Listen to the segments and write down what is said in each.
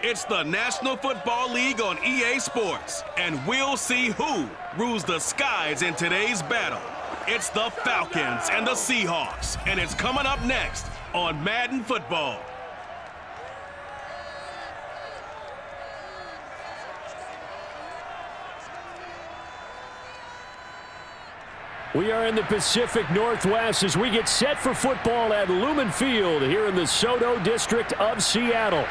It's the National Football League on EA Sports, and we'll see who rules the skies in today's battle. It's the Falcons and the Seahawks, and it's coming up next on Madden Football. We are in the Pacific Northwest as we get set for football at Lumen Field here in the Soto District of Seattle.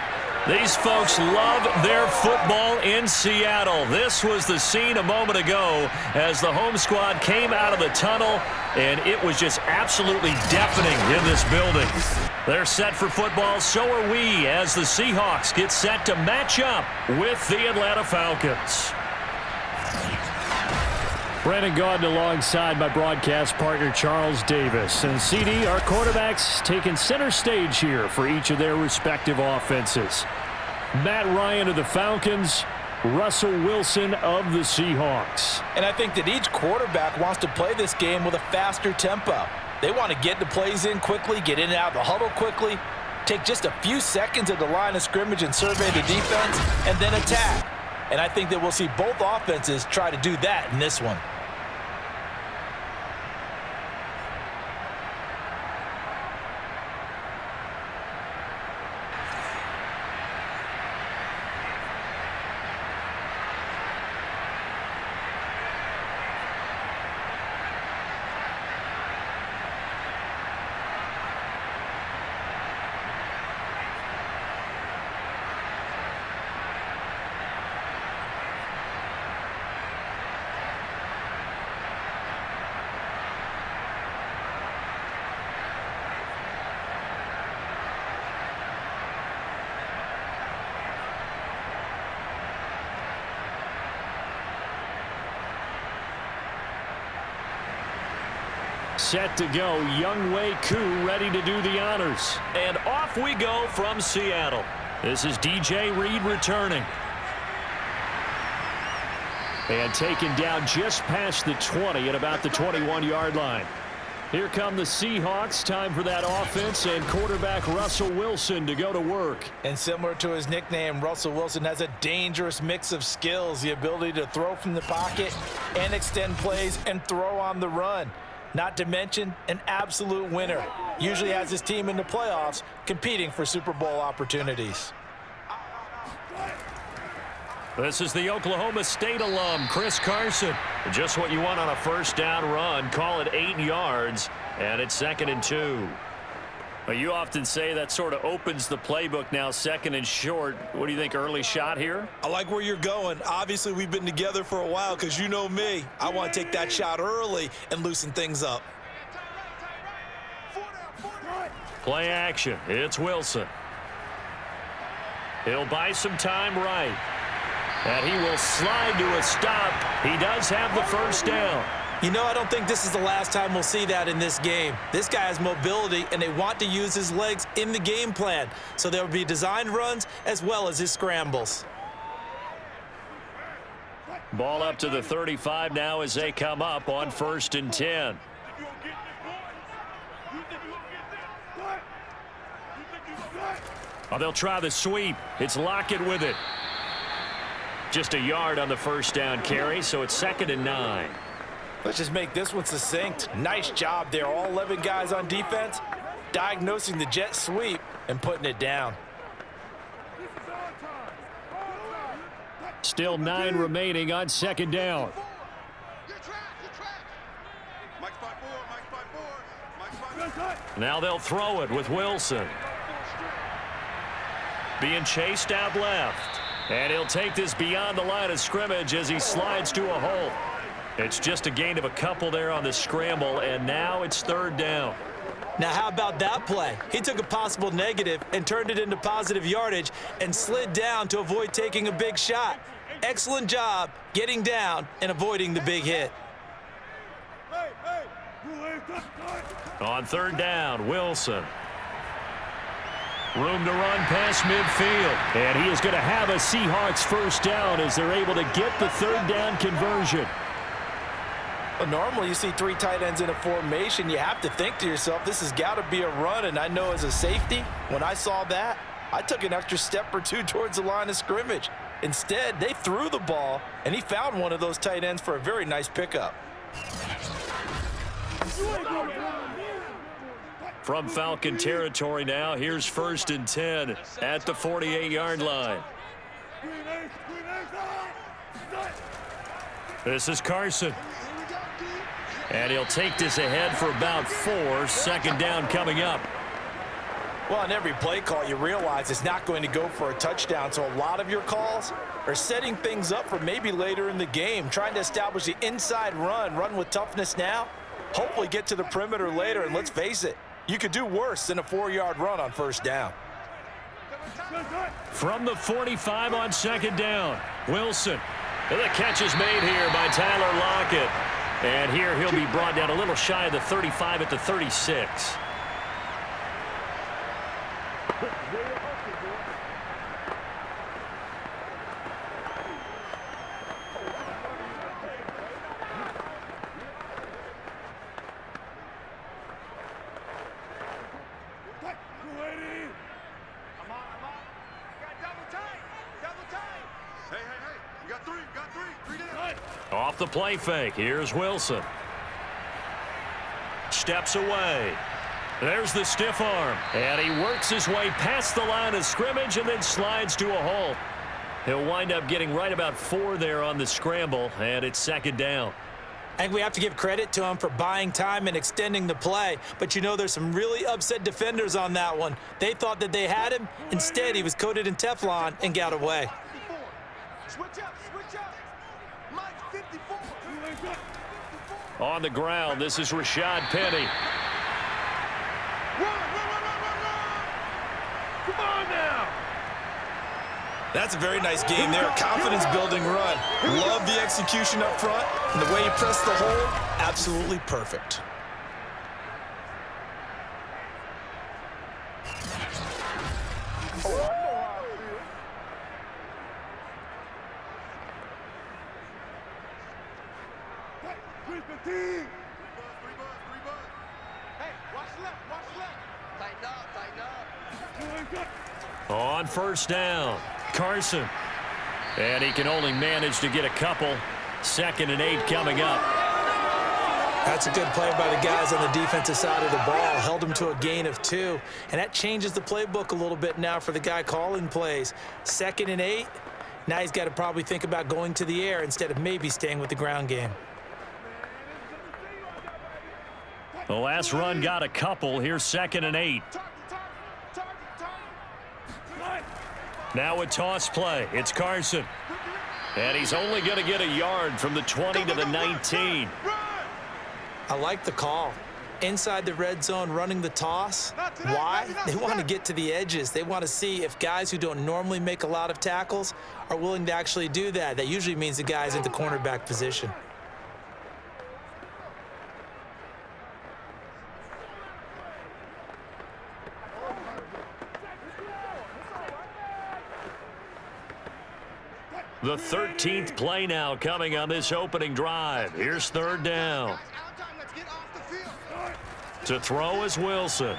These folks love their football in Seattle. This was the scene a moment ago as the home squad came out of the tunnel, and it was just absolutely deafening in this building. They're set for football, so are we, as the Seahawks get set to match up with the Atlanta Falcons. Brandon Gaudin alongside my broadcast partner Charles Davis. And CD, our quarterbacks taking center stage here for each of their respective offenses. Matt Ryan of the Falcons, Russell Wilson of the Seahawks. And I think that each quarterback wants to play this game with a faster tempo. They want to get the plays in quickly, get in and out of the huddle quickly, take just a few seconds at the line of scrimmage and survey the defense, and then attack. And I think that we'll see both offenses try to do that in this one. Set to go, Younghoe Koo ready to do the honors. And off we go from Seattle. This is DJ Reed returning. And taken down just past the 20 at about the 21-yard line. Here come the Seahawks. Time for that offense and quarterback Russell Wilson to go to work. And similar to his nickname, Russell Wilson has a dangerous mix of skills. The ability to throw from the pocket and extend plays and throw on the run. Not to mention an absolute winner. Usually has his team in the playoffs competing for Super Bowl opportunities. This is the Oklahoma State alum, Chris Carson. Just what you want on a first down run. Call it 8 yards, and it's 2nd and 2. Well, you often say that sort of opens the playbook now, 2nd and short. What do you think, early shot here? I like where you're going. Obviously, we've been together for a while because you know me. I want to take that shot early and loosen things up. Play action. It's Wilson. He'll buy some time right. And he will slide to a stop. He does have the first down. You know, I don't think this is the last time we'll see that in this game. This guy has mobility, and they want to use his legs in the game plan. So there will be designed runs as well as his scrambles. Ball up to the 35 now as they come up on 1st and 10. Oh, they'll try the sweep. It's Lockett with it. Just a yard on the first down carry, so it's 2nd and 9. Let's just make this one succinct. Nice job there. All 11 guys on defense diagnosing the jet sweep and putting it down. Still 9 remaining on 2nd down. Now they'll throw it with Wilson. Being chased out left. And he'll take this beyond the line of scrimmage as he slides to a hole. It's just a gain of a couple there on the scramble, and now it's 3rd down. Now, how about that play? He took a possible negative and turned it into positive yardage and slid down to avoid taking a big shot. Excellent job getting down and avoiding the big hit. On 3rd down, Wilson. Room to run past midfield. And he is going to have a Seahawks first down as they're able to get the 3rd down conversion. Well, normally you see 3 tight ends in a formation. You have to think to yourself, this has got to be a run. And I know as a safety, when I saw that, I took an extra step or two towards the line of scrimmage. Instead, they threw the ball, and he found one of those tight ends for a very nice pickup. From Falcon territory now, here's 1st and 10 at the 48-yard line. This is Carson. And he'll take this ahead for about 4. 2nd down coming up. Well, on every play call, you realize it's not going to go for a touchdown, so a lot of your calls are setting things up for maybe later in the game, trying to establish the inside run with toughness now, hopefully get to the perimeter later, and let's face it, you could do worse than a 4-yard run on 1st down. From the 45 on 2nd down, Wilson. The catch is made here by Tyler Lockett. And here he'll be brought down a little shy of the 35 at the 36. Off the play fake, here's Wilson. Steps away. There's the stiff arm. And he works his way past the line of scrimmage and then slides to a halt. He'll wind up getting right about 4 there on the scramble, and it's 2nd down. I think we have to give credit to him for buying time and extending the play. But, you know, there's some really upset defenders on that one. They thought that they had him. Instead, he was coated in Teflon and got away. Switch up, switch up. Mike's 54. On the ground, this is Rashad Penny. Run. Come on now. That's a very nice game there. Confidence-building run. Love the execution up front. And the way he pressed the hole, absolutely perfect. Hey, watch left. Tighten up. On 1st down, Carson. And he can only manage to get a couple. 2nd and 8 coming up. That's a good play by the guys on the defensive side of the ball. Held him to a gain of 2. And that changes the playbook a little bit now for the guy calling plays. 2nd and 8. Now he's got to probably think about going to the air instead of maybe staying with the ground game. The last run got a couple. Here's 2nd and 8. Now a toss play. It's Carson. And he's only going to get a yard from the 20 to the 19. I like the call. Inside the red zone, running the toss. Why? They want to get to the edges. They want to see if guys who don't normally make a lot of tackles are willing to actually do that. That usually means the guy's at the cornerback position. The 13th play now coming on this opening drive. Here's 3rd down. To throw is Wilson.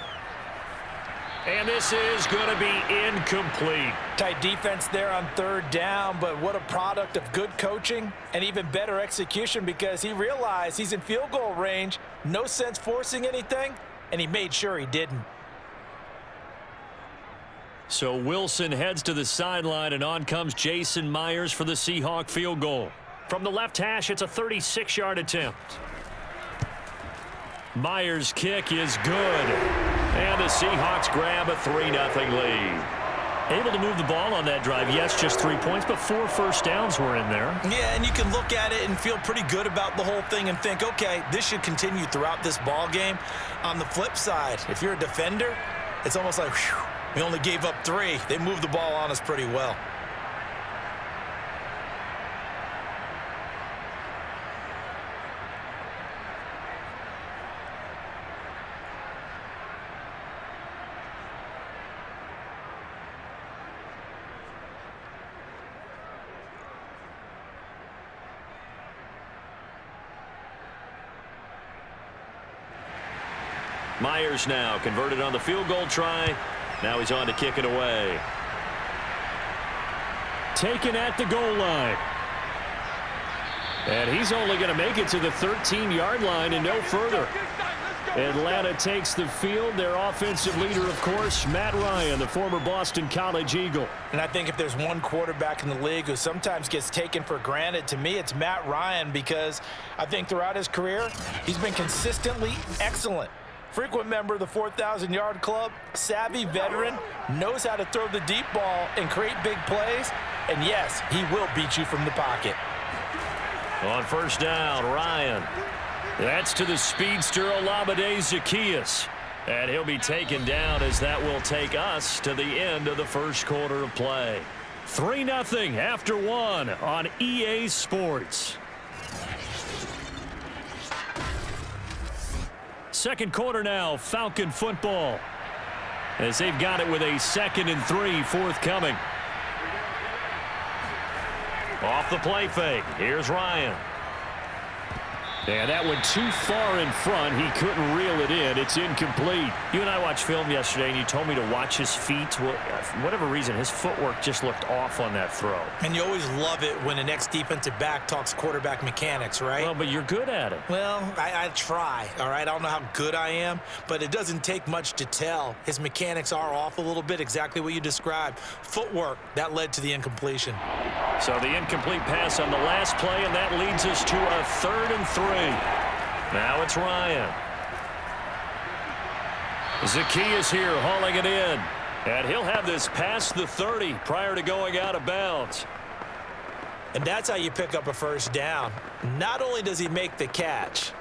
And this is going to be incomplete. Tight defense there on 3rd down, but what a product of good coaching and even better execution because he realized he's in field goal range, no sense forcing anything, and he made sure he didn't. So Wilson heads to the sideline, and on comes Jason Myers for the Seahawk field goal. From the left hash, it's a 36-yard attempt. Myers' kick is good. And the Seahawks grab a 3-0 lead. Able to move the ball on that drive. Yes, just 3 points, but 4 first downs were in there. Yeah, and you can look at it and feel pretty good about the whole thing and think, okay, this should continue throughout this ball game. On the flip side, if you're a defender, it's almost like, whew, we only gave up 3. They moved the ball on us pretty well. Myers now converted on the field goal try. Now he's on to kick it away. Taken at the goal line. And he's only going to make it to the 13-yard line and no further. Atlanta takes the field. Their offensive leader, of course, Matt Ryan, the former Boston College Eagle. And I think if there's one quarterback in the league who sometimes gets taken for granted, to me it's Matt Ryan, because I think throughout his career he's been consistently excellent. Frequent member of the 4,000-yard club, savvy veteran, knows how to throw the deep ball and create big plays. And yes, he will beat you from the pocket. On first down, Ryan. That's to the speedster Olamide Zaccheaus. And he'll be taken down as that will take us to the end of the first quarter of play. 3-0 after 1 on EA Sports. Second quarter now, Falcon football. As they've got it with a 2nd and 3 forthcoming. Off the play fake. Here's Ryan. And that went too far in front. He couldn't reel it in. It's incomplete. You and I watched film yesterday, and you told me to watch his feet. Well, for whatever reason, his footwork just looked off on that throw. And you always love it when the next defensive back talks quarterback mechanics, right? Well, but you're good at it. Well, I try, all right? I don't know how good I am, but it doesn't take much to tell. His mechanics are off a little bit, exactly what you described. Footwork, that led to the incompletion. So the incomplete pass on the last play, and that leads us to a 3rd and 3. Now it's Ryan. Zaccheaus here hauling it in. And he'll have this past the 30 prior to going out of bounds. And that's how you pick up a first down. Not only does he make the catch,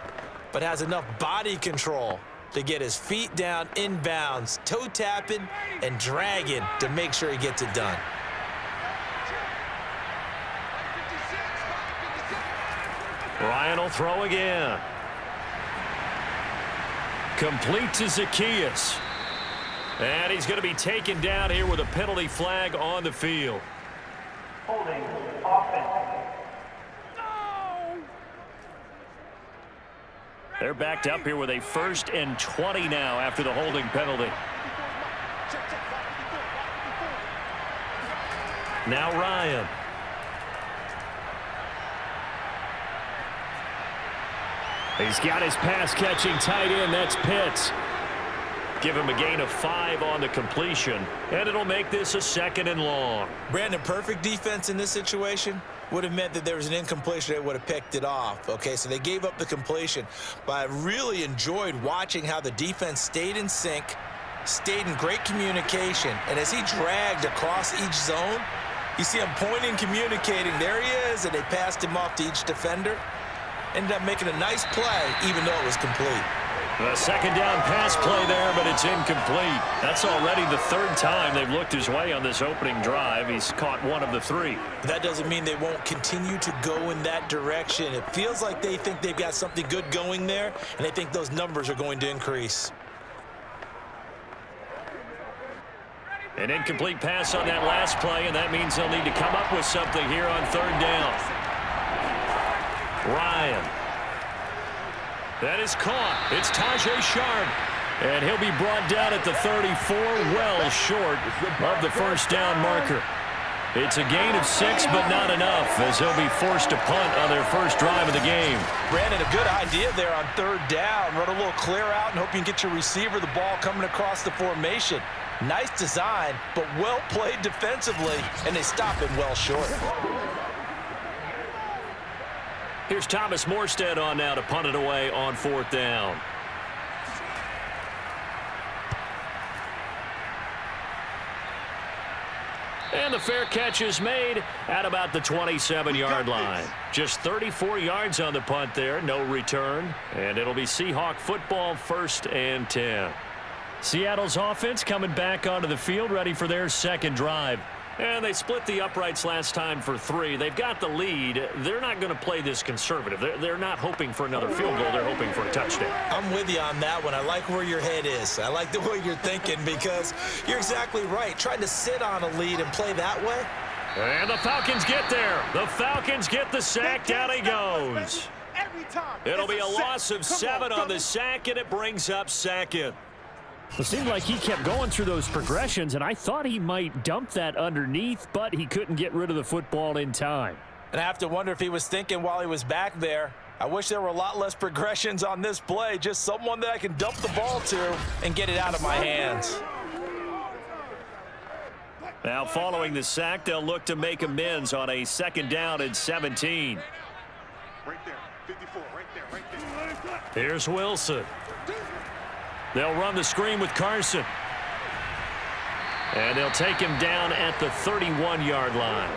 but has enough body control to get his feet down inbounds, toe tapping and dragging to make sure he gets it done. Ryan will throw again. Complete to Zaccheaus. And he's going to be taken down here with a penalty flag on the field. Holding offense. No! They're backed up here with a 1st and 20 now after the holding penalty. Now Ryan. He's got his pass-catching tight end. That's Pitts. Give him a gain of 5 on the completion, and it'll make this a 2nd and long. Brandon, perfect defense in this situation would have meant that there was an incompletion that would have picked it off. Okay, so they gave up the completion, but I really enjoyed watching how the defense stayed in sync, stayed in great communication, and as he dragged across each zone, you see him pointing, communicating. There he is, and they passed him off to each defender. Ended up making a nice play, even though it was complete. The 2nd down pass play there, but it's incomplete. That's already the 3rd time they've looked his way on this opening drive. He's caught 1 of the 3. That doesn't mean they won't continue to go in that direction. It feels like they think they've got something good going there, and they think those numbers are going to increase. An incomplete pass on that last play, and that means they'll need to come up with something here on 3rd down. Ryan. That is caught. It's Tajay Sharp. And he'll be brought down at the 34, well short of the first down marker. It's a gain of 6, but not enough, as he'll be forced to punt on their first drive of the game. Brandon, a good idea there on 3rd down. Run a little clear out and hope you can get your receiver the ball coming across the formation. Nice design, but well played defensively, and they stop him well short. Here's Thomas Morstead on now to punt it away on 4th down. And the fair catch is made at about the 27-yard line. Just 34 yards on the punt there, no return. And it'll be Seahawk football, 1st and 10. Seattle's offense coming back onto the field, ready for their 2nd drive. And they split the uprights last time for 3. They've got the lead. They're not going to play this conservative. They're not hoping for another field goal. They're hoping for a touchdown. I'm with you on that one. I like where your head is. I like the way you're thinking, because you're exactly right. Trying to sit on a lead and play that way. And the Falcons get there. The Falcons get the sack. Down he goes. It'll be a loss of 7 on the sack, and it brings up 2nd. It seemed like he kept going through those progressions, and I thought he might dump that underneath, but he couldn't get rid of the football in time. And I have to wonder if he was thinking while he was back there, I wish there were a lot less progressions on this play, just someone that I can dump the ball to and get it out of my hands. Now following the sack, they'll look to make amends on a 2nd down and 17. Right there, 54, right there. Here's Wilson. They'll run the screen with Carson. And they'll take him down at the 31-yard line.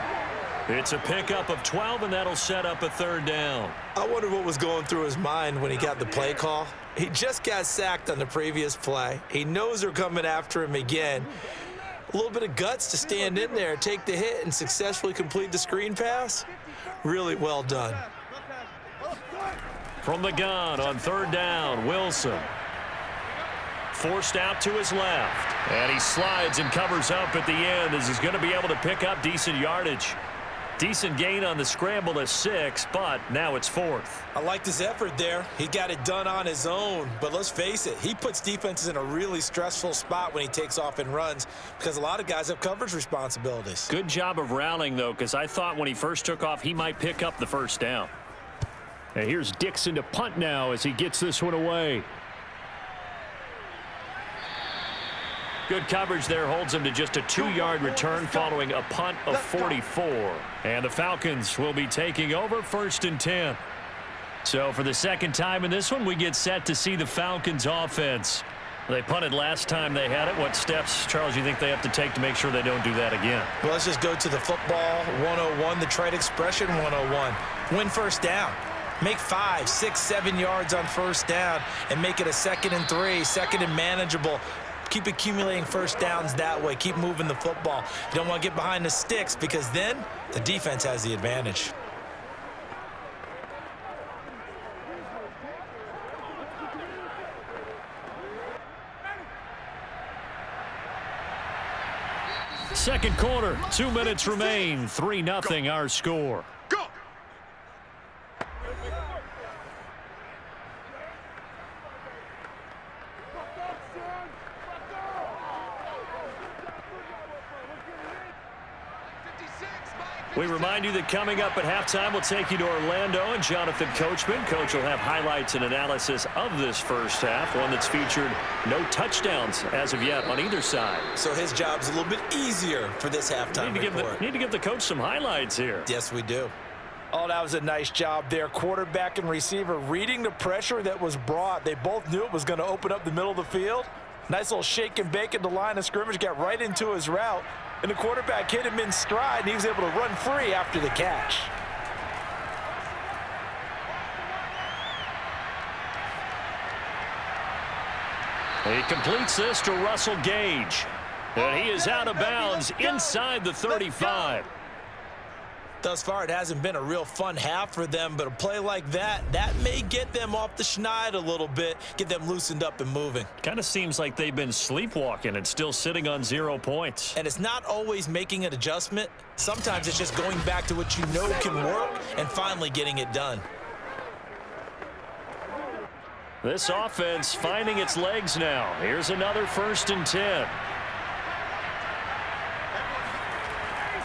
It's a pickup of 12, and that'll set up a 3rd down. I wonder what was going through his mind when he got the play call. He just got sacked on the previous play. He knows they're coming after him again. A little bit of guts to stand in there, take the hit, and successfully complete the screen pass. Really well done. From the gun on 3rd down, Wilson. Forced out to his left. And he slides and covers up at the end as he's going to be able to pick up decent yardage. Decent gain on the scramble of 6, but now it's 4th. I liked his effort there. He got it done on his own. But let's face it, he puts defenses in a really stressful spot when he takes off and runs because a lot of guys have coverage responsibilities. Good job of rallying, though, because I thought when he first took off, he might pick up the 1st down. And here's Dixon to punt now as he gets this one away. Good coverage there holds him to just a 2-yard return following a punt of 44. And the Falcons will be taking over 1st and 10. So for the 2nd time in this one, we get set to see the Falcons offense. They punted last time they had it. What steps, Charles, you think they have to take to make sure they don't do that again? Well, let's just go to the football 101, the trade expression 101. Win 1st down. Make 5, 6, 7 yards on 1st down and make it a 2nd and 3, 2nd and manageable. Keep accumulating 1st downs that way. Keep moving the football. You don't want to get behind the sticks because then the defense has the advantage. Second quarter, 2 minutes remain. 3-0 our score. Go! We remind you that coming up at halftime, we'll take you to Orlando and Jonathan Coachman. Coach will have highlights and analysis of this first half, one that's featured no touchdowns as of yet on either side. So his job's a little bit easier for this halftime report. Need to give the coach some highlights here. Yes, we do. Oh, that was a nice job there. Quarterback and receiver reading the pressure that was brought. They both knew it was going to open up the middle of the field. Nice little shake and bake at the line of scrimmage, got right into his route. And the quarterback hit him in stride, and he was able to run free after the catch. He completes this to Russell Gage. And he is out of bounds inside the 35. Thus far, it hasn't been a real fun half for them, but a play like that may get them off the schneid a little bit, get them loosened up and moving. Kind of seems like they've been sleepwalking and still sitting on 0 points. And it's not always making an adjustment. Sometimes it's just going back to what you know can work and finally getting it done. This offense finding its legs now. Here's another 1st and 10.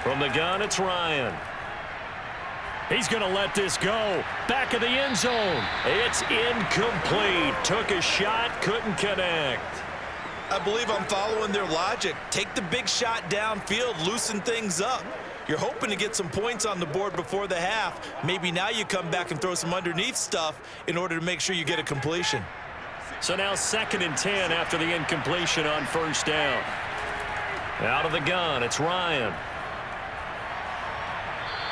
From the gun, it's Ryan. He's going to let this go. Back of the end zone. It's incomplete. Took a shot, couldn't connect. I believe I'm following their logic. Take the big shot downfield, loosen things up. You're hoping to get some points on the board before the half. Maybe now you come back and throw some underneath stuff in order to make sure you get a completion. So now 2nd and 10 after the incompletion on 1st down. Out of the gun, it's Ryan.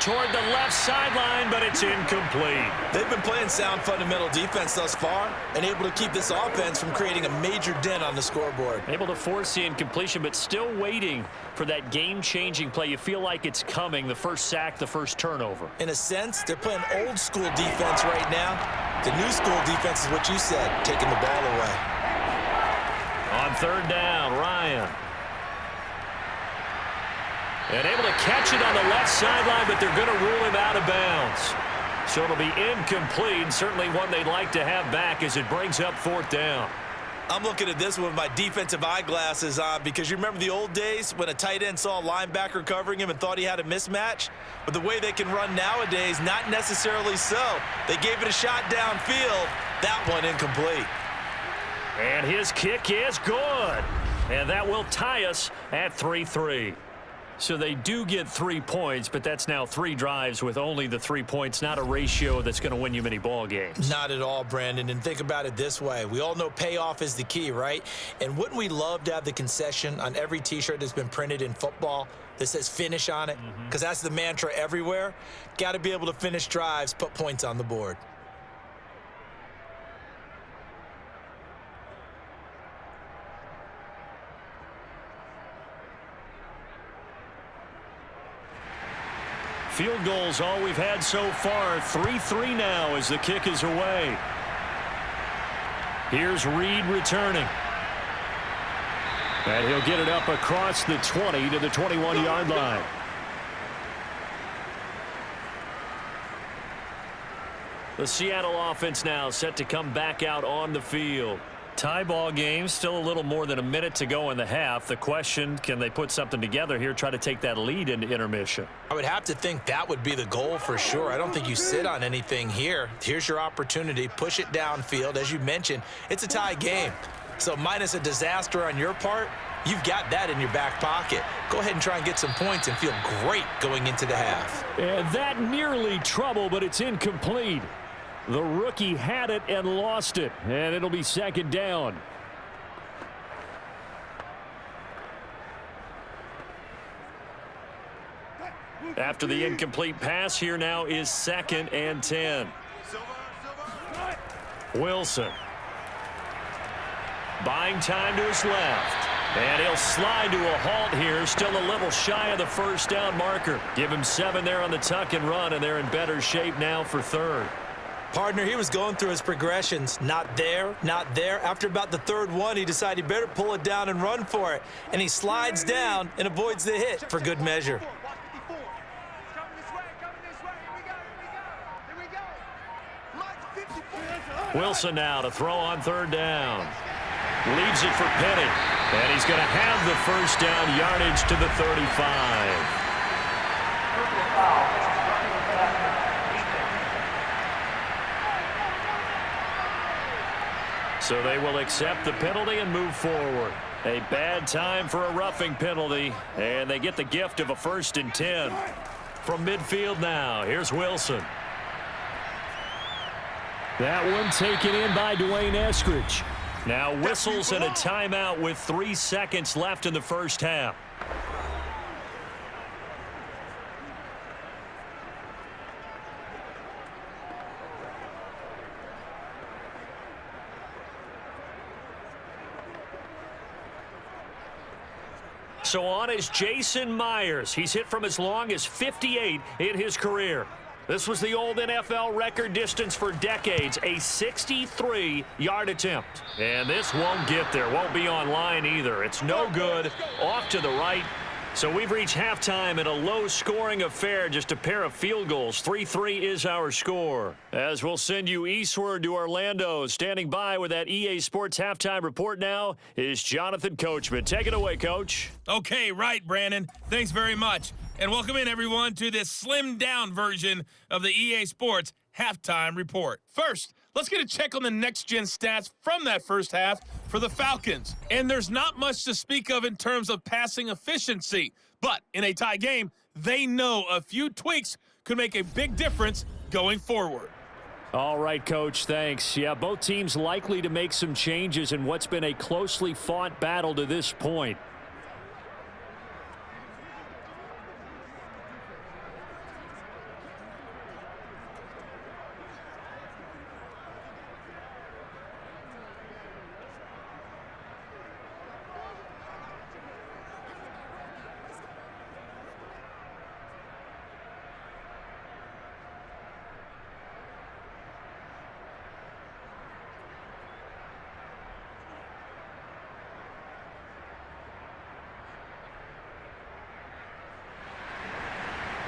Toward the left sideline, but it's incomplete. They've been playing sound fundamental defense thus far and able to keep this offense from creating a major dent on the scoreboard. Able to force the incompletion, but still waiting for that game-changing play. You feel like it's coming, the first sack, the first turnover. In a sense, they're playing old school defense right now. The new school defense is what you said, taking the ball away. On 3rd down, Ryan. And able to catch it on the left sideline, but they're going to rule him out of bounds. So it'll be incomplete, certainly one they'd like to have back as it brings up 4th down. I'm looking at this with my defensive eyeglasses on because you remember the old days when a tight end saw a linebacker covering him and thought he had a mismatch? But the way they can run nowadays, not necessarily so. They gave it a shot downfield. That one incomplete. And his kick is good. And that will tie us at 3-3. So they do get 3 points, but that's now 3 drives with only the 3 points, not a ratio that's going to win you many ball games. Not at all, Brandon. And think about it this way. We all know payoff is the key, right? And wouldn't we love to have the concession on every T-shirt that's been printed in football that says finish on it? Because that's the mantra everywhere. Got to be able to finish drives, put points on the board. Field goals all we've had so far. 3-3 now as the kick is away. Here's Reed returning. And he'll get it up across the 20 to the 21-yard line. The Seattle offense now set to come back out on the field. Tie ball game, still a little more than a minute to go in the half. The question, can they put something together here, try to take that lead into intermission? I would have to think that would be the goal for sure. I don't think you sit on anything here. Here's your opportunity. Push it downfield. As you mentioned, it's a tie game. So minus a disaster on your part, you've got that in your back pocket. Go ahead and try and get some points and feel great going into the half. And that nearly trouble, but it's incomplete. The rookie had it and lost it, and it'll be second down. After the incomplete pass, here now is 2nd and 10. Wilson. Buying time to his left. And he'll slide to a halt here, still a little shy of the first down marker. Give him 7 there on the tuck and run, and they're in better shape now for 3rd. Partner, he was going through his progressions. Not there, not there. After about the 3rd one, he decided he better pull it down and run for it. And he slides down and avoids the hit for good measure. Wilson now to throw on 3rd down. Leaves it for Penny. And he's going to have the first down, yardage to the 35. So they will accept the penalty and move forward. A bad time for a roughing penalty, and they get the gift of a 1st and 10. From midfield now, here's Wilson. That one taken in by Dwayne Eskridge. Now whistles and a timeout with 3 seconds left in the first half. So on is Jason Myers. He's hit from as long as 58 in his career. This was the old NFL record distance for decades, a 63-yard attempt. And this won't get there, won't be on line either. It's no good, off to the right. So we've reached halftime in a low-scoring affair, just a pair of field goals. 3-3 is our score. As we'll send you eastward to Orlando, standing by with that EA Sports halftime report now is Jonathan Coachman. Take it away, Coach. Okay, right, Brandon. Thanks very much. And welcome in, everyone, to this slimmed-down version of the EA Sports halftime report. First, let's get a check on the next-gen stats from that first half for the Falcons. And there's not much to speak of in terms of passing efficiency. But in a tie game, they know a few tweaks could make a big difference going forward. All right, Coach, thanks. Yeah, both teams likely to make some changes in what's been a closely fought battle to this point.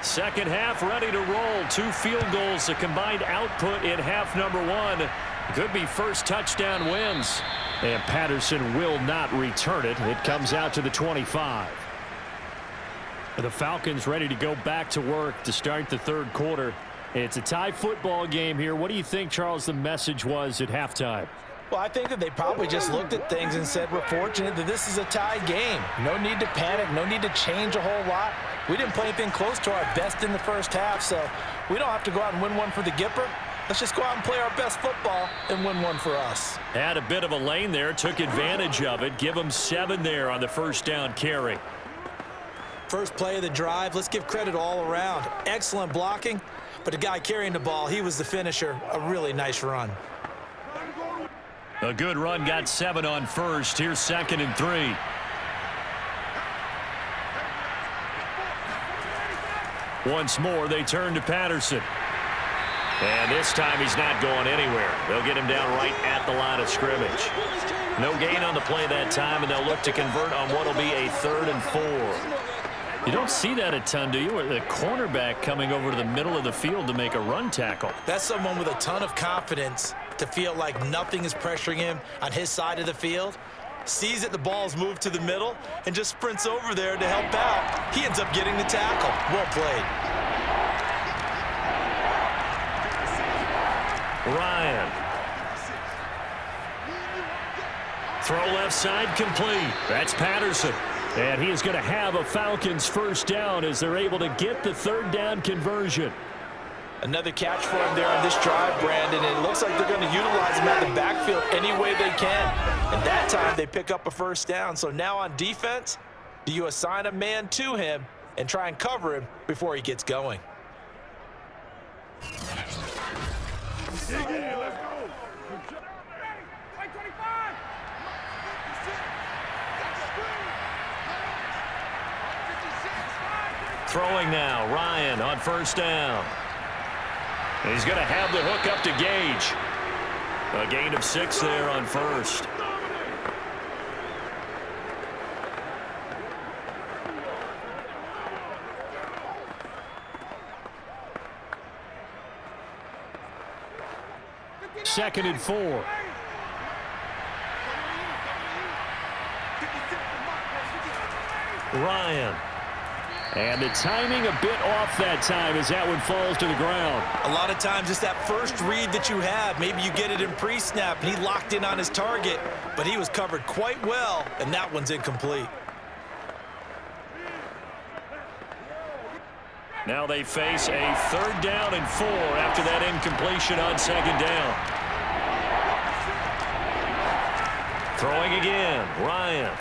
Second half ready to roll. 2 field goals, a combined output in half number 1. Could be first touchdown wins. And Patterson will not return it. It comes out to the 25. The Falcons ready to go back to work to start the third quarter. It's a tie football game here. What do you think, Charles, the message was at halftime? Well, I think that they probably just looked at things and said, we're fortunate that this is a tie game. No need to panic, no need to change a whole lot. We didn't play anything close to our best in the first half, so we don't have to go out and win one for the Gipper. Let's just go out and play our best football and win one for us. Had a bit of a lane there, took advantage of it. Give them 7 there on the first down carry. First play of the drive, let's give credit all around. Excellent blocking, but the guy carrying the ball, he was the finisher. A really nice run. A good run, got 7 on first. Here's 2nd and 3. Once more, they turn to Patterson. And this time he's not going anywhere. They'll get him down right at the line of scrimmage. No gain on the play that time, and they'll look to convert on what will be a 3rd and 4. You don't see that a ton, do you? The cornerback coming over to the middle of the field to make a run tackle. That's someone with a ton of confidence to feel like nothing is pressuring him on his side of the field. Sees that the ball's moved to the middle and just sprints over there to help out. He ends up getting the tackle. Well played. Ryan. Throw left side complete. That's Patterson. And he is going to have a Falcons first down as they're able to get the 3rd down conversion. Another catch for him there on this drive, Brandon. And it looks like they're going to utilize him out of the backfield any way they can. And that time they pick up a first down. So now on defense, do you assign a man to him and try and cover him before he gets going? Throwing now, Ryan on first down. He's going to have the hook up to Gage. A gain of 6 there on first. Second and 4. Ryan. And the timing a bit off that time as that one falls to the ground. A lot of times it's that first read that you have. Maybe you get it in pre-snap and he locked in on his target, but he was covered quite well, and that one's incomplete. Now they face a 3rd down and 4 after that incompletion on 2nd down. Throwing again, Ryan.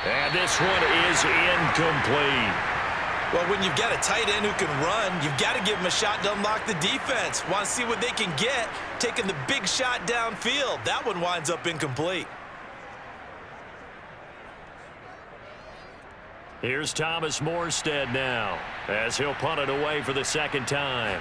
And this one is incomplete. Well, when you've got a tight end who can run, you've got to give him a shot to unlock the defense. Want to see what they can get, taking the big shot downfield. That one winds up incomplete. Here's Thomas Morstead now as he'll punt it away for the 2nd time.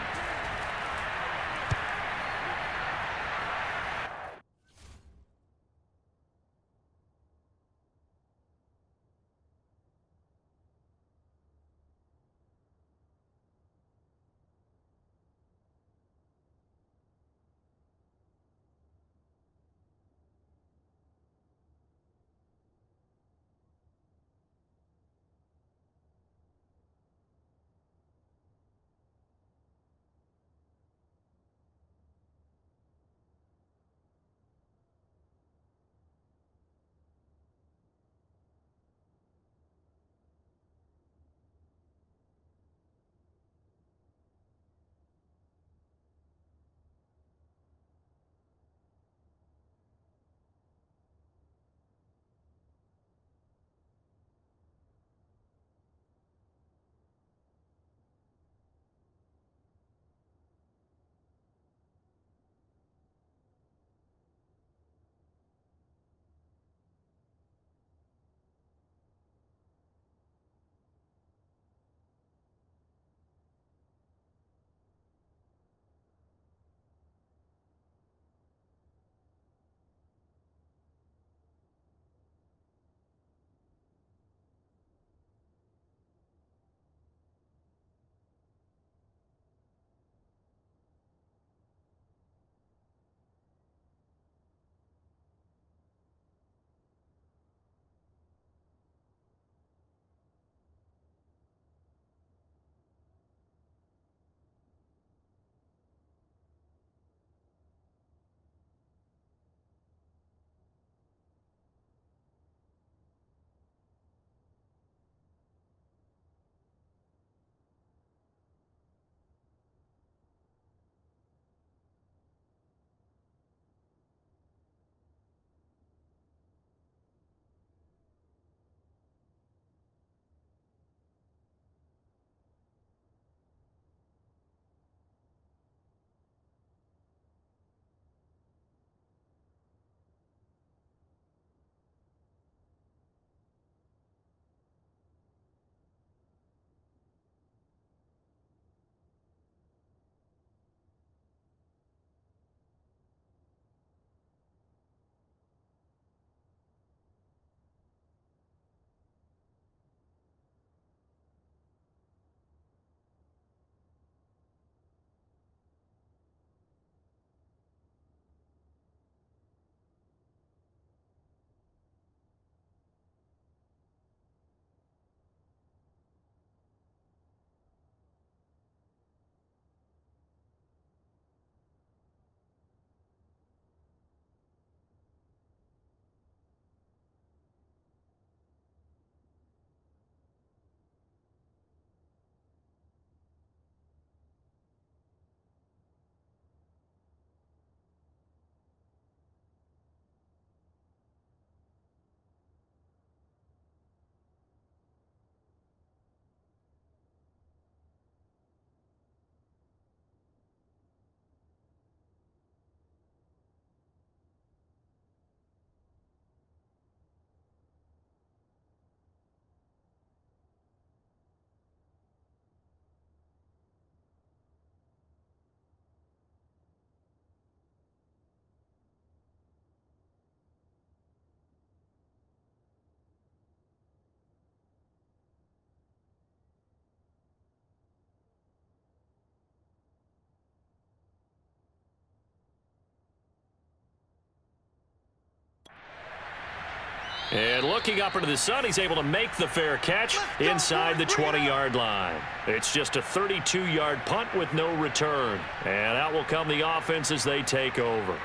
And looking up into the sun, he's able to make the fair catch inside the 20-yard line. It's just a 32-yard punt with no return. And out will come the offense as they take over.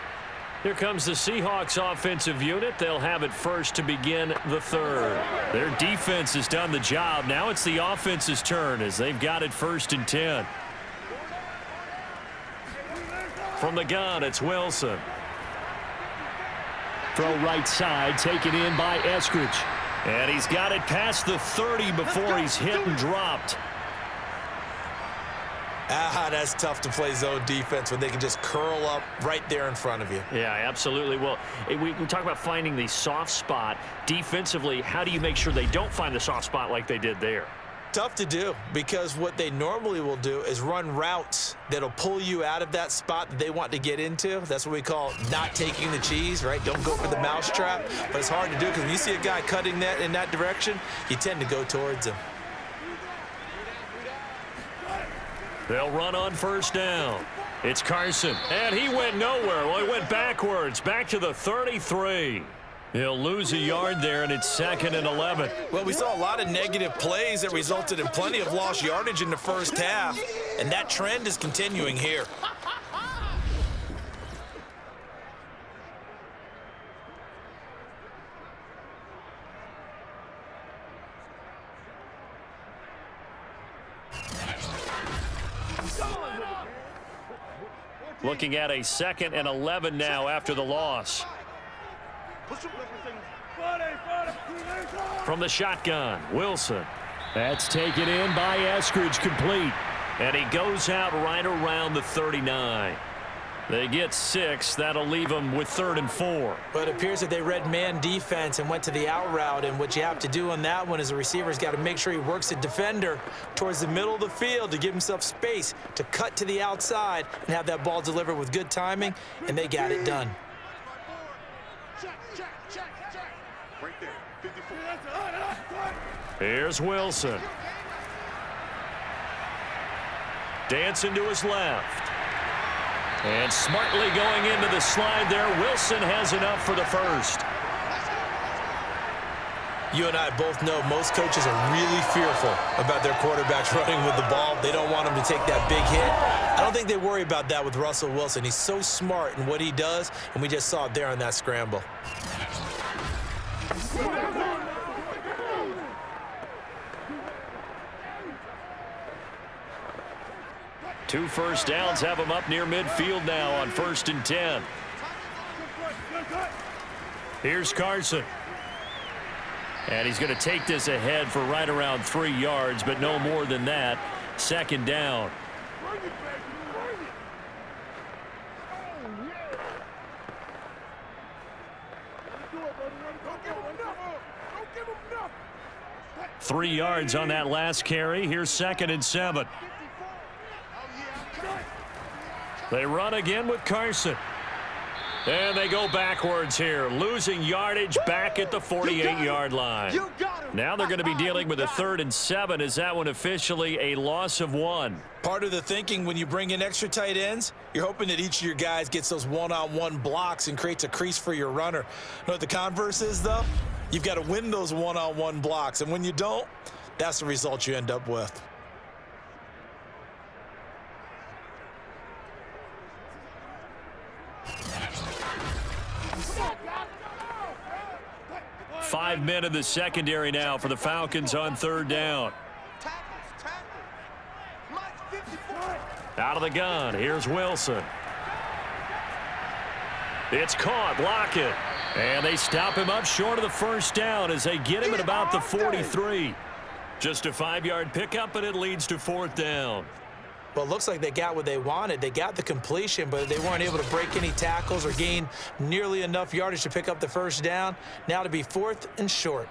Here comes the Seahawks offensive unit. They'll have it first to begin the third. Their defense has done the job. Now it's the offense's turn as they've got it 1st and 10. From the gun, it's Wilson. Throw right side, taken in by Eskridge. And he's got it past the 30 before he's hit and dropped. That's tough to play zone defense when they can just curl up right there in front of you. Yeah, absolutely. Well, we talk about finding the soft spot. Defensively, how do you make sure they don't find the soft spot like they did there? Tough to do, because what they normally will do is run routes that'll pull you out of that spot that they want to get into. That's what we call not taking the cheese, right? Don't go for the mousetrap. But it's hard to do because when you see a guy cutting that in that direction, you tend to go towards him. They'll run on 1st down. It's Carson, and he went nowhere. Well, he went backwards, back to the 33. He'll lose a yard there, and it's 2nd and 11. Well, we saw a lot of negative plays that resulted in plenty of lost yardage in the first half, and that trend is continuing here. Looking at a 2nd and 11 now after the loss. From the shotgun, Wilson. That's taken in by Eskridge, complete. And he goes out right around the 39. They get 6. That'll leave them with 3rd and 4. But it appears that they read man defense and went to the out route. And what you have to do on that one is the receiver's got to make sure he works the defender towards the middle of the field to give himself space to cut to the outside and have that ball delivered with good timing. And they got it done. Right there, 54. Here's Wilson. Dancing to his left. And smartly going into the slide there. Wilson has enough for the 1st. You and I both know most coaches are really fearful about their quarterbacks running with the ball. They don't want him to take that big hit. I don't think they worry about that with Russell Wilson. He's so smart in what he does, and we just saw it there on that scramble. Two first downs have him up near midfield now on 1st and 10. Here's Carson. And he's going to take this ahead for right around 3 yards, but no more than that. 2nd down. Don't give him enough. 3 yards on that last carry. Here's 2nd and 7. They run again with Carson. And they go backwards here, losing yardage back at the 48-yard line. Now they're going to be dealing with a 3rd and 7. Is that one officially a loss of 1? Part of the thinking when you bring in extra tight ends, you're hoping that each of your guys gets those one-on-one blocks and creates a crease for your runner. You know what the converse is, though? You've got to win those one-on-one blocks, and when you don't, that's the result you end up with. Five men in the secondary now for the Falcons on 3rd down. Out of the gun, here's Wilson. It's caught, Lockett. And they stop him up short of the 1st down as they get him at about the 43. Just a 5-yard pickup, and it leads to 4th down. Well, it looks like they got what they wanted. They got the completion, but they weren't able to break any tackles or gain nearly enough yardage to pick up the 1st down. Now to be 4th and short.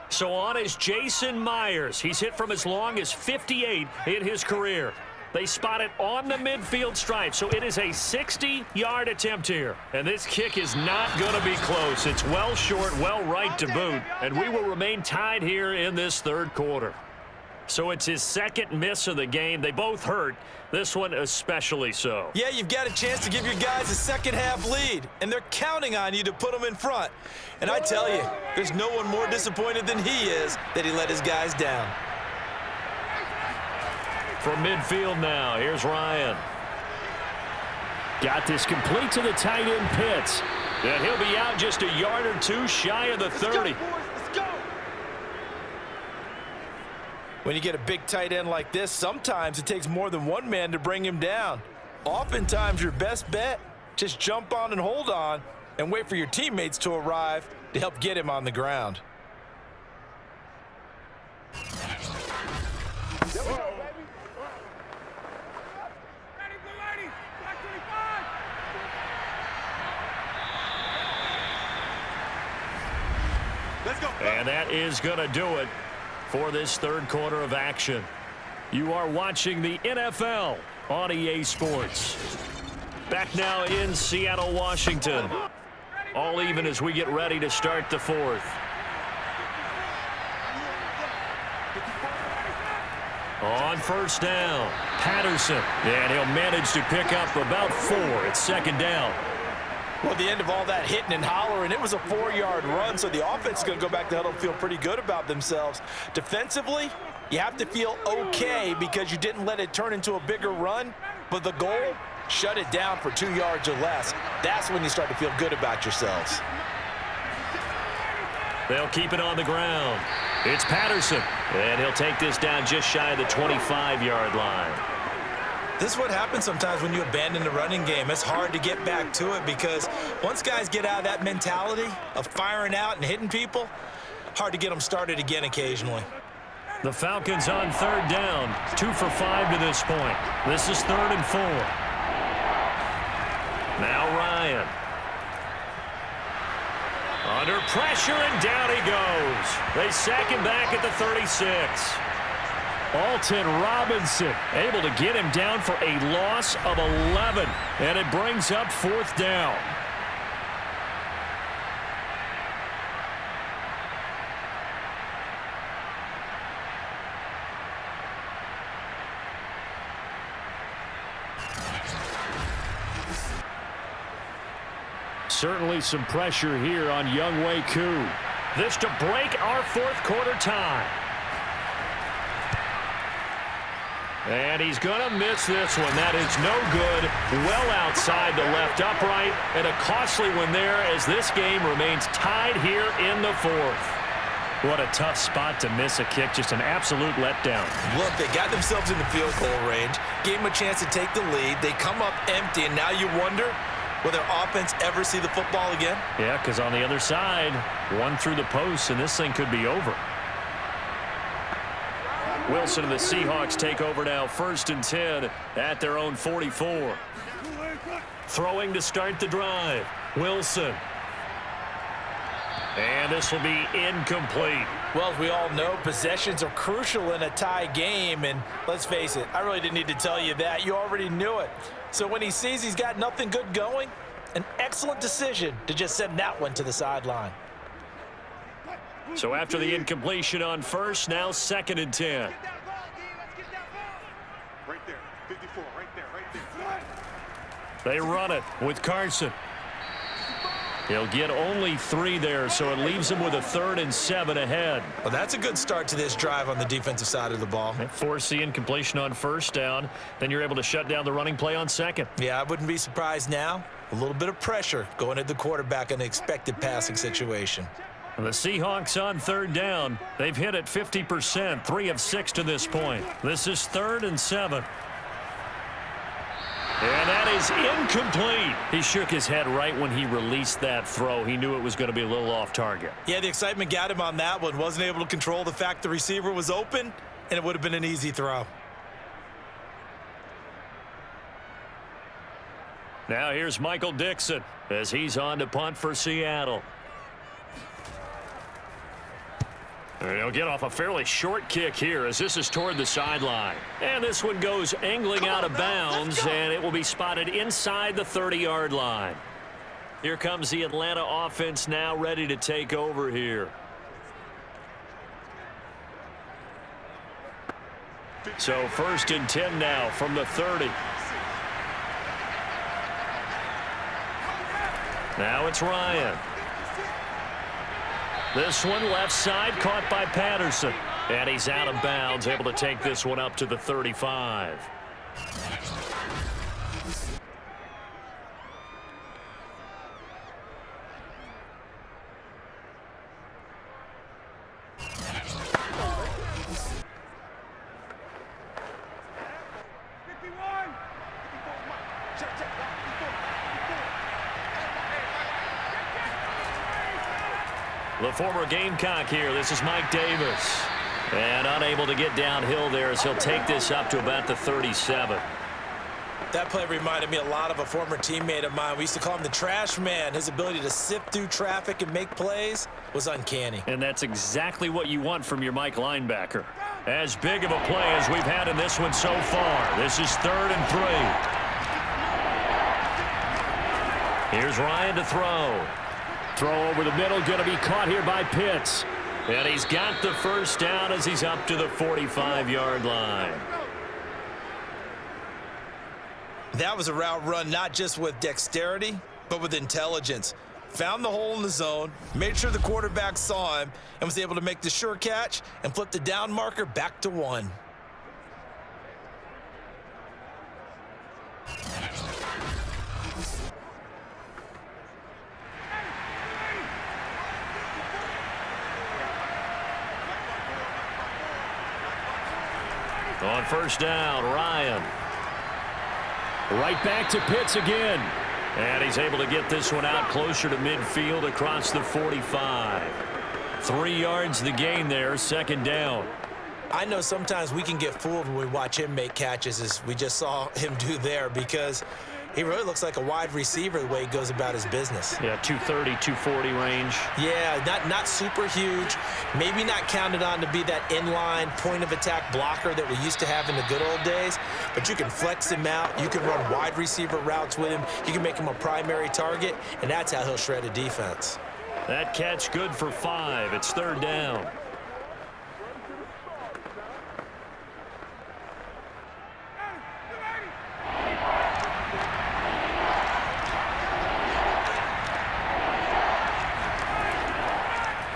So on is Jason Myers. He's hit from as long as 58 in his career. They spot it on the midfield stripe, so it is a 60-yard attempt here. And this kick is not going to be close. It's well short, well right to boot, and we will remain tied here in this 3rd quarter. So it's his second miss of the game. They both hurt. This one especially so. Yeah, you've got a chance to give your guys a second-half lead, and they're counting on you to put them in front. And I tell you, there's no one more disappointed than he is that he let his guys down. From midfield now, here's Ryan. Got this complete to the tight end Pitts. And he'll be out just a yard or two shy of the 30. When you get a big tight end like this, sometimes it takes more than one man to bring him down. Oftentimes, your best bet, just jump on and hold on and wait for your teammates to arrive to help get him on the ground. And that is going to do it for this third quarter of action. You are watching the NFL on EA Sports. Back now in Seattle, Washington. All even as we get ready to start the fourth. On first down, Patterson. And he'll manage to pick up about 4 at second down. Well, at the end of all that hitting and hollering, it was a 4-yard run, so the offense is going to go back to huddle and feel pretty good about themselves. Defensively, you have to feel okay because you didn't let it turn into a bigger run, but the goal, shut it down for 2 yards or less. That's when you start to feel good about yourselves. They'll keep it on the ground. It's Patterson, and he'll take this down just shy of the 25-yard line. This is what happens sometimes when you abandon the running game. It's hard to get back to it because once guys get out of that mentality of firing out and hitting people, hard to get them started again occasionally. The Falcons on third down, 2 for 5 to this point. This is 3rd and 4. Now Ryan. Under pressure, and down he goes. They sack him back at the 36. Alton Robinson able to get him down for a loss of 11. And it brings up 4th down. Certainly some pressure here on Younghoe Koo. This to break our fourth quarter tie. And he's going to miss this one. That is no good. Well outside the left upright. And a costly one there as this game remains tied here in the fourth. What a tough spot to miss a kick. Just an absolute letdown. Look, they got themselves in the field goal range, gave them a chance to take the lead. They come up empty, and now you wonder, will their offense ever see the football again? Yeah, because on the other side, one through the post, and this thing could be over. Wilson and the Seahawks take over now, 1st and 10 at their own 44. Throwing to start the drive. Wilson. And this will be incomplete. Well, as we all know, possessions are crucial in a tie game, and let's face it, I really didn't need to tell you that. You already knew it. So when he sees he's got nothing good going, an excellent decision to just send that one to the sideline. So after the incompletion on first, now 2nd and 10. Right there, 54, right there. They run it with Carson. He'll get only 3 there, so it leaves him with a 3rd and 7 ahead. Well, that's a good start to this drive on the defensive side of the ball. Force the incompletion on first down. Then you're able to shut down the running play on second. Yeah, I wouldn't be surprised now. A little bit of pressure going at the quarterback in the expected passing situation. And the Seahawks on third down. They've hit it 50%, 3 of 6 to this point. This is 3rd and 7. And that is incomplete. He shook his head right when he released that throw. He knew it was going to be a little off target. Yeah, the excitement got him on that one. Wasn't able to control the fact the receiver was open, and it would have been an easy throw. Now here's Michael Dixon as he's on to punt for Seattle. And he'll get off a fairly short kick here as this is toward the sideline. And this one goes angling out of bounds, and it will be spotted inside the 30-yard line. Here comes the Atlanta offense now ready to take over here. So 1st and 10 now from the 30. Now it's Ryan. This one left side caught by Patterson. And he's out of bounds, able to take this one up to the 35. The former Gamecock here. This is Mike Davis. And unable to get downhill there as he'll take this up to about the 37. That play reminded me a lot of a former teammate of mine. We used to call him the trash man. His ability to sift through traffic and make plays was uncanny. And that's exactly what you want from your Mike linebacker. As big of a play as we've had in this one so far. This is 3rd and 3. Here's Ryan to throw. Throw over the middle, going to be caught here by Pitts. And he's got the first down as he's up to the 45-yard line. That was a route run not just with dexterity, but with intelligence. Found the hole in the zone, made sure the quarterback saw him, and was able to make the sure catch and flip the down marker back to 1. On 1st down, Ryan. Right back to Pitts again. And he's able to get this one out closer to midfield across the 45. 3 yards the gain there, 2nd down. I know sometimes we can get fooled when we watch him make catches, as we just saw him do there, because he really looks like a wide receiver the way he goes about his business. Yeah, 230, 240 range. Yeah, not super huge. Maybe not counted on to be that inline point-of-attack blocker that we used to have in the good old days, but you can flex him out. You can run wide receiver routes with him. You can make him a primary target, and that's how he'll shred a defense. That catch good for 5. It's 3rd down.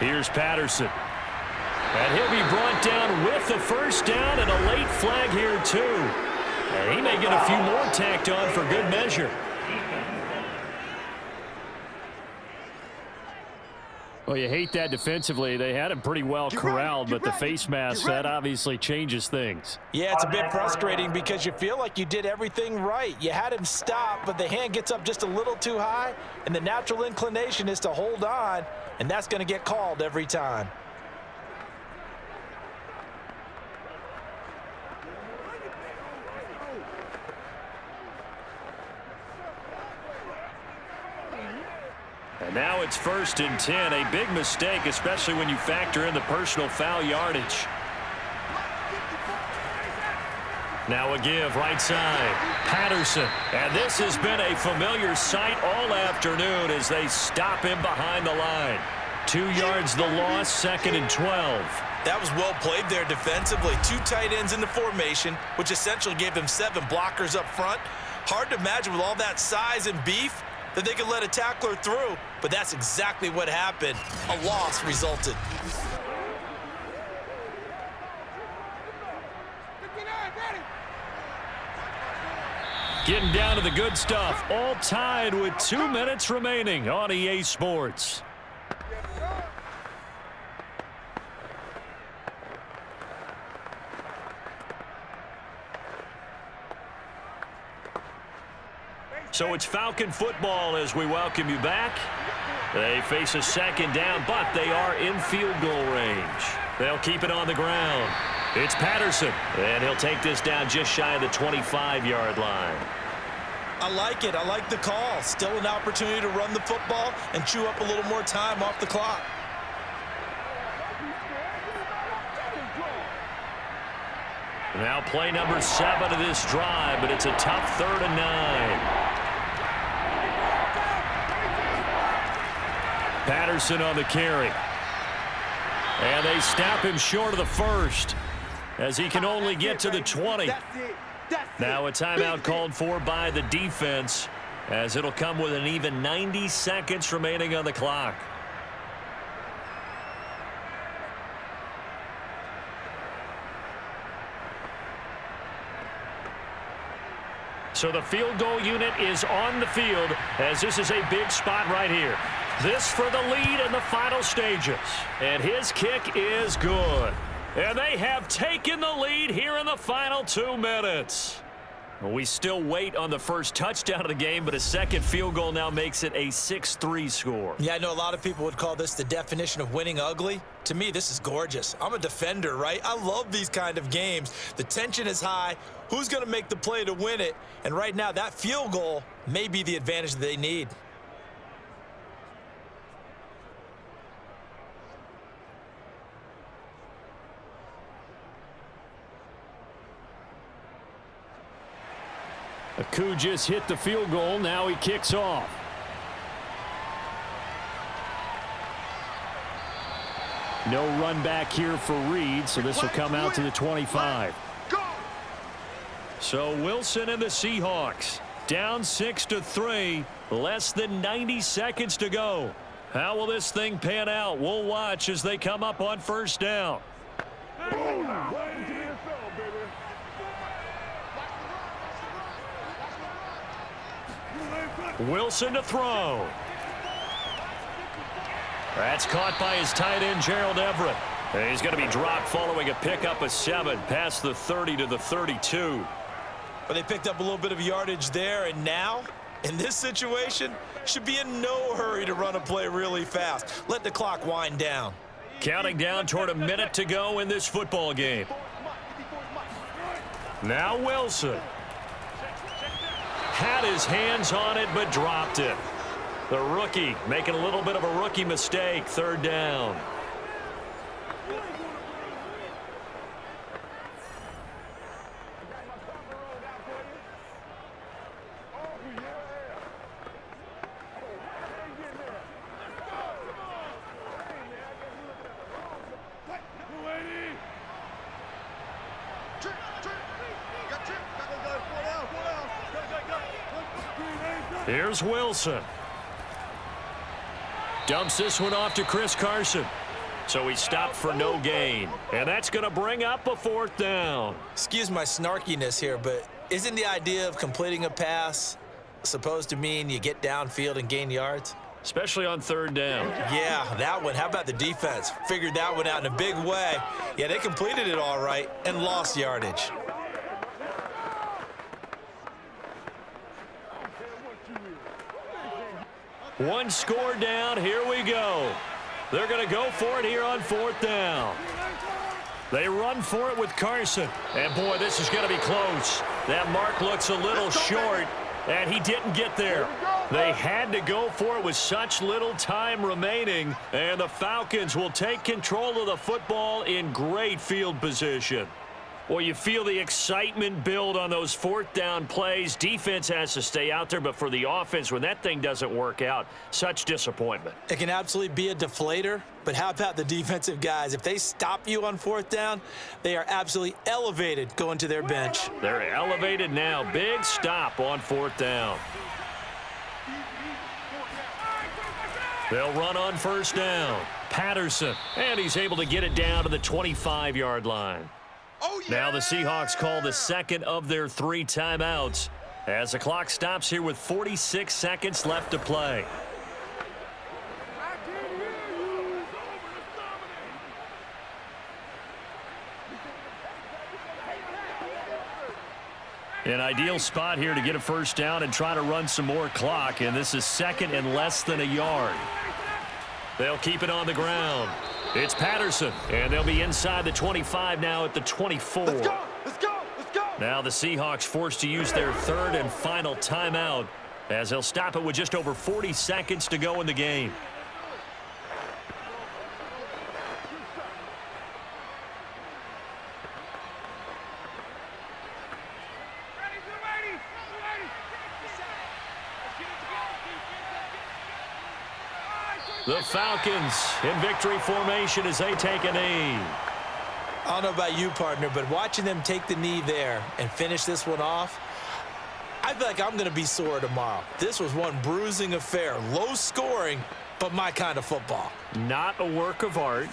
Here's Patterson. And he'll be brought down with the first down and a late flag here too. And he may get a few more tacked on for good measure. Well, you hate that defensively. They had him pretty well corralled, but the face mask, that obviously changes things. Yeah, it's a bit frustrating because you feel like you did everything right. You had him stop, but the hand gets up just a little too high, and the natural inclination is to hold on, and that's going to get called every time. And now it's 1st and 10. A big mistake, especially when you factor in the personal foul yardage. Now a give right side. Patterson. And this has been a familiar sight all afternoon as they stop him behind the line. 2 yards the loss, 2nd and 12. That was well played there defensively. 2 tight ends in the formation, which essentially gave them 7 blockers up front. Hard to imagine with all that size and beef that they could let a tackler through, but that's exactly what happened. A loss resulted. Getting down to the good stuff. All tied with 2 minutes remaining on EA Sports. So it's Falcon football as we welcome you back. They face a 2nd down, but they are in field goal range. They'll keep it on the ground. It's Patterson, and he'll take this down just shy of the 25-yard line. I like it. I like the call. Still an opportunity to run the football and chew up a little more time off the clock. Now play number 7 of this drive, but it's a tough 3rd and 9. Patterson on the carry. And they snap him short of the first. as he can only get to the 20. Now a timeout called for by the defense, as it'll come with an even 90 seconds remaining on the clock. So the field goal unit is on the field, as this is a big spot right here. This for the lead in the final stages. And his kick is good. And they have taken the lead here in the final 2 minutes. We still wait on the first touchdown of the game, but a second field goal now makes it a 6-3 score. Yeah, I know a lot of people would call this the definition of winning ugly. To me, this is gorgeous. I'm a defender, right? I love these kind of games. The tension is high. Who's going to make the play to win it? And right now, that field goal may be the advantage that they need. Aku just hit the field goal. Now he kicks off. No run back here for Reed, so this will come out to the 25. So Wilson and the Seahawks down 6-3, less than 90 seconds to go. How will this thing pan out? We'll watch as they come up on first down. Wilson to throw. That's caught by his tight end, Gerald Everett. And he's going to be dropped following a pickup of 7 past the 30 to the 32. But they picked up a little bit of yardage there, and now, in this situation, should be in no hurry to run a play really fast. Let the clock wind down. Counting down toward a minute to go in this football game. Now Wilson. Had his hands on it, but dropped it. The rookie making a little bit of a rookie mistake, third down. Here's Wilson. Dumps this one off to Chris Carson. So he stopped for no gain. And that's going to bring up a 4th down. Excuse my snarkiness here, but isn't the idea of completing a pass supposed to mean you get downfield and gain yards? Especially on 3rd down. Yeah, that one. How about the defense? Figured that one out in a big way. Yeah, they completed it all right and lost yardage. One score down. Here we go. They're going to go for it here on 4th down. They run for it with Carson. And, boy, this is going to be close. That mark looks a little short, and he didn't get there. They had to go for it with such little time remaining, and the Falcons will take control of the football in great field position. Well, you feel the excitement build on those 4th down plays. Defense has to stay out there, but for the offense, when that thing doesn't work out, such disappointment. It can absolutely be a deflator, but how about the defensive guys? If they stop you on 4th down, they are absolutely elevated going to their bench. They're elevated now. Big stop on 4th down. They'll run on 1st down. Patterson, and he's able to get it down to the 25-yard line. Now the Seahawks call the second of their 3 timeouts as the clock stops here with 46 seconds left to play. An ideal spot here to get a 1st down and try to run some more clock, and this is 2nd and less than a yard. They'll keep it on the ground. It's Patterson, and they'll be inside the 25 now at the 24. Let's go! Let's go! Let's go! Now the Seahawks forced to use their 3rd and final timeout as they'll stop it with just over 40 seconds to go in the game. The Falcons in victory formation as they take a knee. I don't know about you, partner, but watching them take the knee there and finish this one off, I feel like I'm going to be sore tomorrow. This was one bruising affair. Low scoring, but my kind of football. Not a work of art,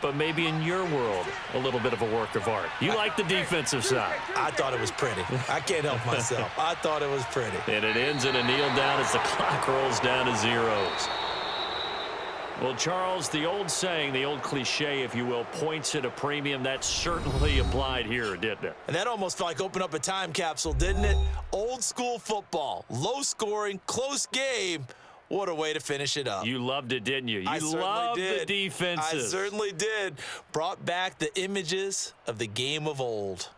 but maybe in your world, a little bit of a work of art. You like the defensive side. I thought it was pretty. I can't help myself. I thought it was pretty. And it ends in a kneel down as the clock rolls down to zeros. Well, Charles, the old saying, the old cliche, if you will, points at a premium. That certainly applied here, didn't it? And that almost felt like open up a time capsule, didn't it? Old school football, low scoring, close game. What a way to finish it up. You loved it, didn't you? You loved the defenses. I certainly did. Brought back the images of the game of old.